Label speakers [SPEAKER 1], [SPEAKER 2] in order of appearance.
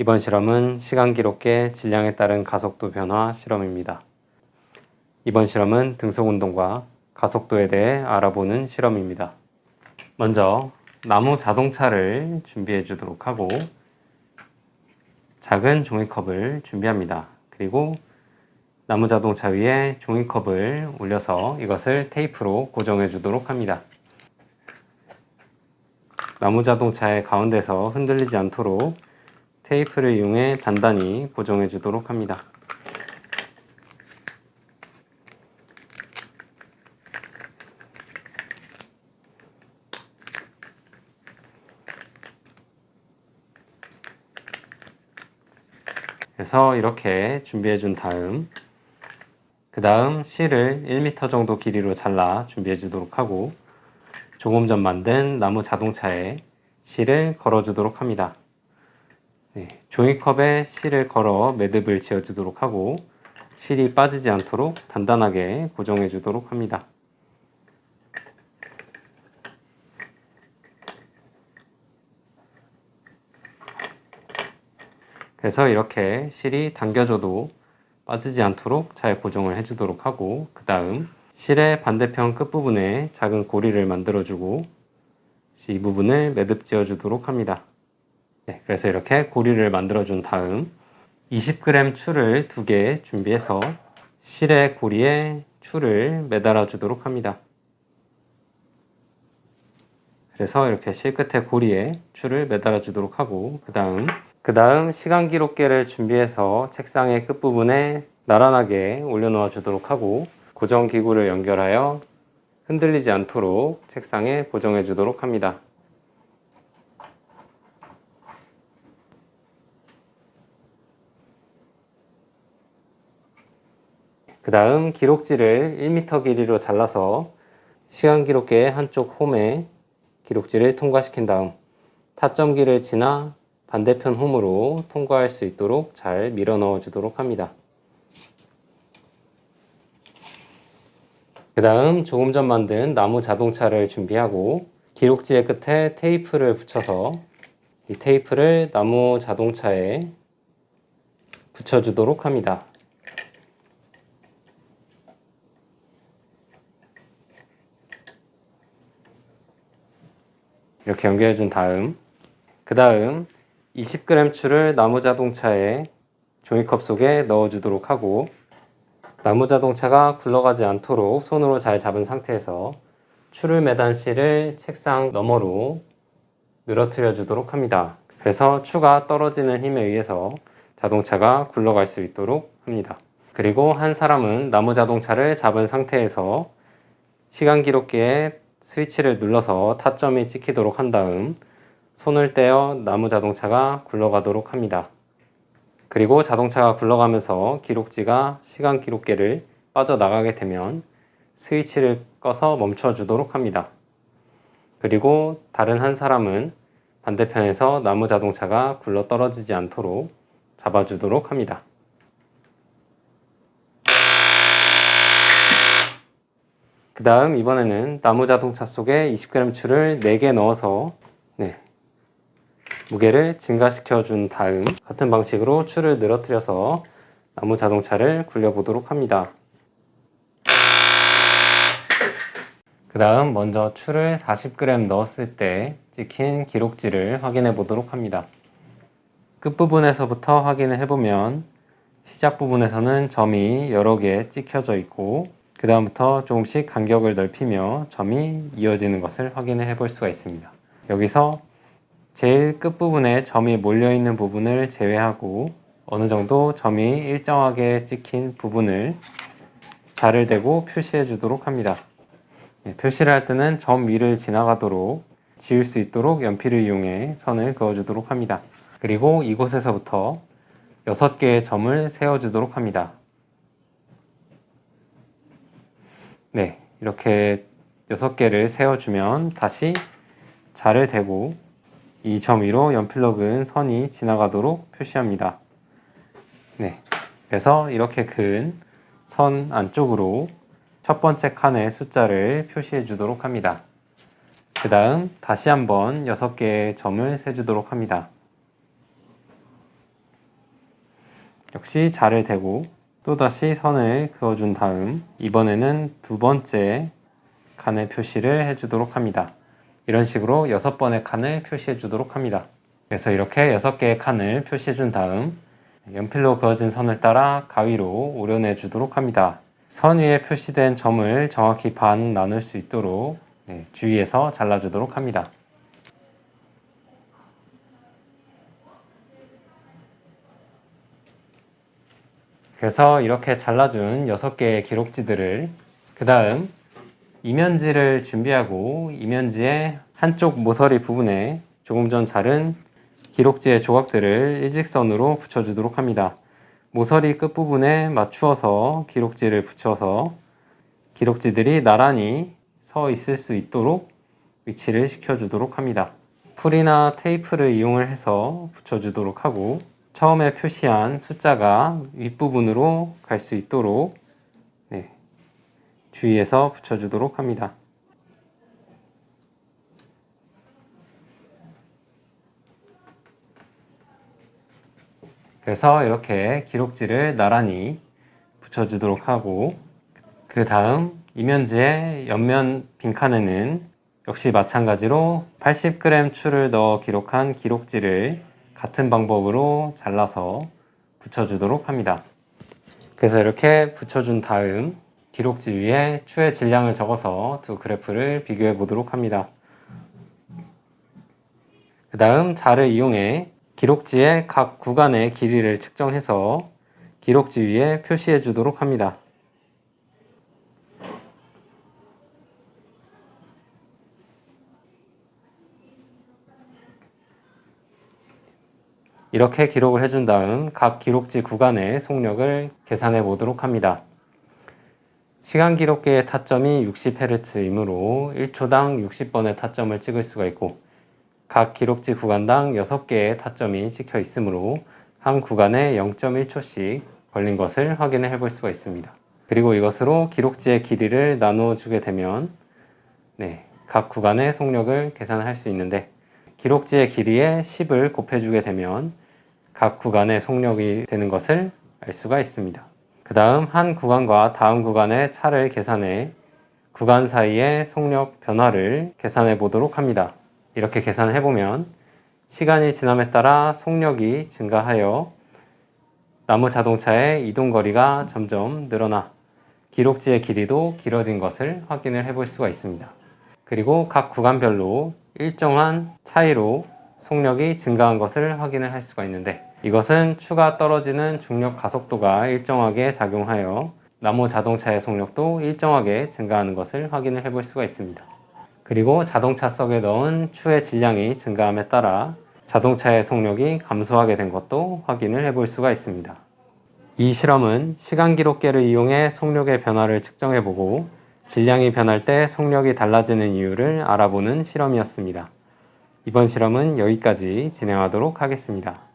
[SPEAKER 1] 이번 실험은 시간 기록계 질량에 따른 가속도 변화 실험입니다. 이번 실험은 등속 운동과 가속도에 대해 알아보는 실험입니다. 먼저 나무 자동차를 준비해 주도록 하고 작은 종이컵을 준비합니다. 그리고 나무 자동차 위에 종이컵을 올려서 이것을 테이프로 고정해 주도록 합니다. 나무 자동차의 가운데서 흔들리지 않도록 테이프를 이용해 단단히 고정해 주도록 합니다. 그래서 이렇게 준비해 준 다음 그 다음 실을 1m 정도 길이로 잘라 준비해 주도록 하고 조금 전 만든 나무 자동차에 실을 걸어 주도록 합니다. 종이컵에 실을 걸어 매듭을 지어 주도록 하고 실이 빠지지 않도록 단단하게 고정해 주도록 합니다. 그래서 이렇게 실이 당겨져도 빠지지 않도록 잘 고정을 해주도록 하고 그 다음 실의 반대편 끝부분에 작은 고리를 만들어주고 이 부분을 매듭 지어주도록 합니다. 그래서 이렇게 고리를 만들어준 다음 20g 추를 2개 준비해서 실의 고리에 추를 매달아 주도록 합니다. 그래서 이렇게 실 끝에 고리에 추를 매달아 주도록 하고 그 다음 시간 기록계를 준비해서 책상의 끝부분에 나란하게 올려놓아 주도록 하고 고정 기구를 연결하여 흔들리지 않도록 책상에 고정해 주도록 합니다. 그 다음 기록지를 1m 길이로 잘라서 시간 기록계 한쪽 홈에 기록지를 통과시킨 다음 타점기를 지나 반대편 홈으로 통과할 수 있도록 잘 밀어 넣어 주도록 합니다. 그 다음 조금 전 만든 나무 자동차를 준비하고 기록지의 끝에 테이프를 붙여서 이 테이프를 나무 자동차에 붙여주도록 합니다. 이렇게 연결해 준 다음 그 다음 20g 추를 나무 자동차에 종이컵 속에 넣어 주도록 하고 나무 자동차가 굴러가지 않도록 손으로 잘 잡은 상태에서 추를 매단 실을 책상 너머로 늘어뜨려 주도록 합니다. 그래서 추가 떨어지는 힘에 의해서 자동차가 굴러갈 수 있도록 합니다. 그리고 한 사람은 나무 자동차를 잡은 상태에서 시간 기록기에 스위치를 눌러서 타점이 찍히도록 한 다음 손을 떼어 나무 자동차가 굴러가도록 합니다. 그리고 자동차가 굴러가면서 기록지가 시간 기록계를 빠져나가게 되면 스위치를 꺼서 멈춰주도록 합니다. 그리고 다른 한 사람은 반대편에서 나무 자동차가 굴러 떨어지지 않도록 잡아주도록 합니다. 그 다음 이번에는 나무 자동차 속에 20g 추를 4개 넣어서 무게를 증가시켜 준 다음 같은 방식으로 추를 늘어뜨려서 나무 자동차를 굴려보도록 합니다. 그 다음 먼저 추를 40g 넣었을 때 찍힌 기록지를 확인해 보도록 합니다. 끝부분에서부터 확인을 해보면 시작 부분에서는 점이 여러 개 찍혀져 있고 그 다음부터 조금씩 간격을 넓히며 점이 이어지는 것을 확인해 볼 수가 있습니다. 여기서 제일 끝부분에 점이 몰려있는 부분을 제외하고 어느 정도 점이 일정하게 찍힌 부분을 자를 대고 표시해 주도록 합니다. 표시를 할 때는 점 위를 지나가도록 지울 수 있도록 연필을 이용해 선을 그어 주도록 합니다. 그리고 이곳에서부터 6개의 점을 세워 주도록 합니다. 이렇게 6개를 세워주면 다시 자를 대고 이 점 위로 연필로 그은 선이 지나가도록 표시합니다. 그래서 이렇게 그은 선 안쪽으로 첫 번째 칸의 숫자를 표시해 주도록 합니다. 그 다음 다시 한번 6개의 점을 세주도록 합니다. 역시 자를 대고 또다시 선을 그어준 다음 이번에는 두 번째 칸의 표시를 해주도록 합니다. 이런 식으로 6번의 칸을 표시해 주도록 합니다. 그래서 이렇게 6개의 칸을 표시해 준 다음 연필로 그어진 선을 따라 가위로 오려내 주도록 합니다. 선 위에 표시된 점을 정확히 반 나눌 수 있도록 주위에서 잘라주도록 합니다. 그래서 이렇게 잘라준 6개의 기록지들을 그 다음 이면지를 준비하고 이면지의 한쪽 모서리 부분에 조금 전 자른 기록지의 조각들을 일직선으로 붙여주도록 합니다. 모서리 끝부분에 맞추어서 기록지를 붙여서 기록지들이 나란히 서 있을 수 있도록 위치를 시켜주도록 합니다. 풀이나 테이프를 이용을 해서 붙여주도록 하고 처음에 표시한 숫자가 윗부분으로 갈 수 있도록 주위에서 붙여주도록 합니다. 그래서 이렇게 기록지를 나란히 붙여주도록 하고 그 다음 이면지의 옆면 빈칸에는 역시 마찬가지로 80g 추를 넣어 기록한 기록지를 같은 방법으로 잘라서 붙여주도록 합니다. 그래서 이렇게 붙여준 다음 기록지 위에 추의 질량을 적어서 두 그래프를 비교해 보도록 합니다. 그 다음 자를 이용해 기록지의 각 구간의 길이를 측정해서 기록지 위에 표시해 주도록 합니다. 이렇게 기록을 해준 다음 각 기록지 구간의 속력을 계산해 보도록 합니다. 시간 기록계의 타점이 60Hz이므로 1초당 60번의 타점을 찍을 수가 있고 각 기록지 구간당 6개의 타점이 찍혀 있으므로 한 구간에 0.1초씩 걸린 것을 확인해 볼 수가 있습니다. 그리고 이것으로 기록지의 길이를 나누어 주게 되면 각 구간의 속력을 계산할 수 있는데 기록지의 길이에 10을 곱해주게 되면 각 구간의 속력이 되는 것을 알 수가 있습니다. 그 다음 한 구간과 다음 구간의 차를 계산해 구간 사이의 속력 변화를 계산해 보도록 합니다. 이렇게 계산을 해보면 시간이 지남에 따라 속력이 증가하여 나무 자동차의 이동 거리가 점점 늘어나 기록지의 길이도 길어진 것을 확인을 해볼 수가 있습니다. 그리고 각 구간별로 일정한 차이로 속력이 증가한 것을 확인을 할 수가 있는데 이것은 추가 떨어지는 중력 가속도가 일정하게 작용하여 나무 자동차의 속력도 일정하게 증가하는 것을 확인을 해볼 수가 있습니다. 그리고 자동차 속에 넣은 추의 질량이 증가함에 따라 자동차의 속력이 감소하게 된 것도 확인을 해볼 수가 있습니다. 이 실험은 시간 기록계를 이용해 속력의 변화를 측정해보고 질량이 변할 때 속력이 달라지는 이유를 알아보는 실험이었습니다. 이번 실험은 여기까지 진행하도록 하겠습니다.